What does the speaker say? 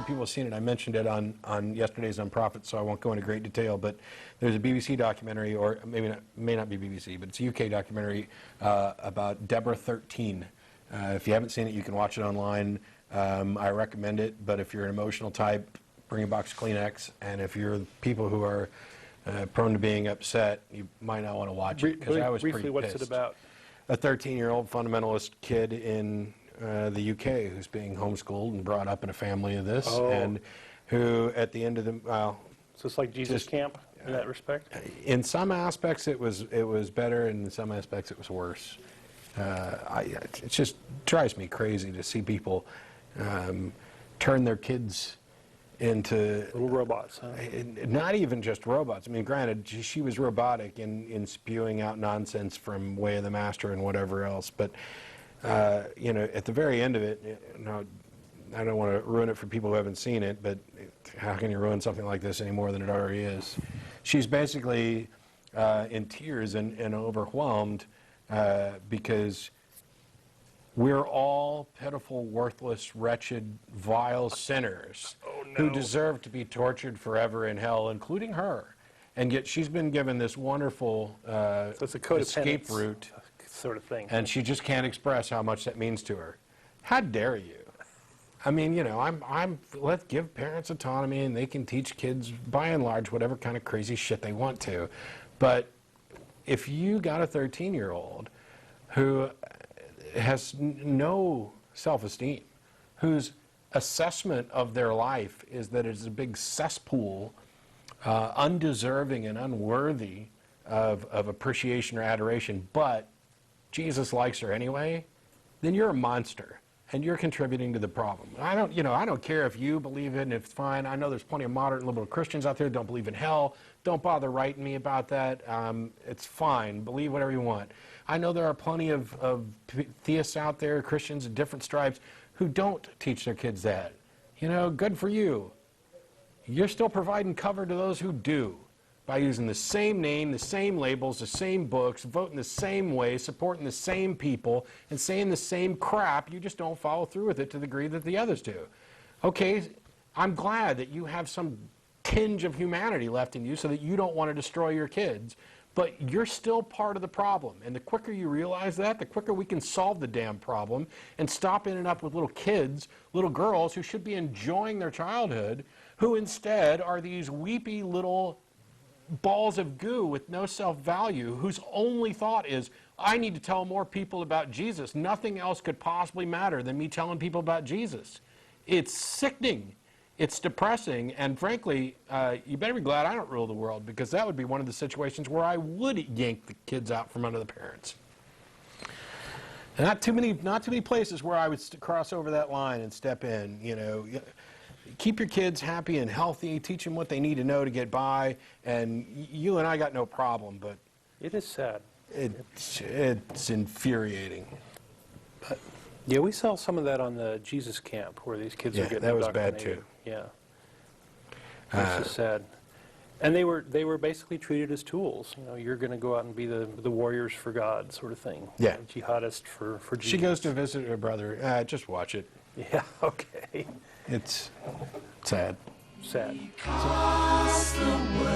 people have seen it. I mentioned it on yesterday's Unprofit, so I won't go into great detail, but there's a BBC documentary, or maybe not, may not be BBC, but it's a UK documentary about Deborah 13. If you haven't seen it, you can watch it online. I recommend it, but if you're an emotional type, bring a box of Kleenex, and if you're people who are prone to being upset, you might not want to watch it, because I was pretty pissed. What's it about? A 13-year-old fundamentalist kid in the UK who's being homeschooled and brought up in a family of this, and who at the end of the, well... So it's like Jesus camp in that respect? In some aspects it was better, and in some aspects it was worse. It just drives me crazy to see people turn their kids into... Little robots, huh? Not even just robots. I mean, granted, she was robotic in spewing out nonsense from Way of the Master and whatever else, but, you know, at the very end of it, you know, I don't want to ruin it for people who haven't seen it, but how can you ruin something like this any more than it already is? She's basically in tears and overwhelmed because we're all pitiful, worthless, wretched, vile sinners who deserve to be tortured forever in hell, including her. And yet she's been given this wonderful so it's a escape route sort of thing. And she just can't express how much that means to her. How dare you? I mean, you know, let's give parents autonomy, and they can teach kids, by and large, whatever kind of crazy shit they want to. But if you got a 13-year-old who has no self-esteem, whose assessment of their life is that it's a big cesspool, undeserving and unworthy of appreciation or adoration, but Jesus likes her anyway, then you're a monster, and you're contributing to the problem. I don't care if you believe it, and it's fine. I know there's plenty of moderate liberal Christians out there who don't believe in hell. Don't bother writing me about that. It's fine. Believe whatever you want. I know there are plenty of theists out there, Christians of different stripes, who don't teach their kids that. You know, good for you. You're still providing cover to those who do by using the same name, the same labels, the same books, voting the same way, supporting the same people, and saying the same crap. You just don't follow through with it to the degree that the others do. Okay, I'm glad that you have some tinge of humanity left in you so that you don't want to destroy your kids. But you're still part of the problem. And the quicker you realize that, the quicker we can solve the damn problem and stop ending up with little kids, little girls who should be enjoying their childhood, who instead are these weepy little balls of goo with no self-value, whose only thought is, I need to tell more people about Jesus. Nothing else could possibly matter than me telling people about Jesus. It's sickening. It's depressing, and frankly, you better be glad I don't rule the world, because that would be one of the situations where I would yank the kids out from under the parents. And not too many places where I would cross over that line and step in. You know, keep your kids happy and healthy, teach them what they need to know to get by, and you and I got no problem. But it is sad. It's infuriating. But yeah, we saw some of that on the Jesus camp where these kids are getting that was indoctrinated. bad too. Yeah, it's just sad. And they were basically treated as tools. You know, you're going to go out and be the warriors for God, sort of thing. Yeah, jihadist for Jesus. She goes to visit her brother. Just watch it. Yeah. Okay. It's sad. Sad. Across the world.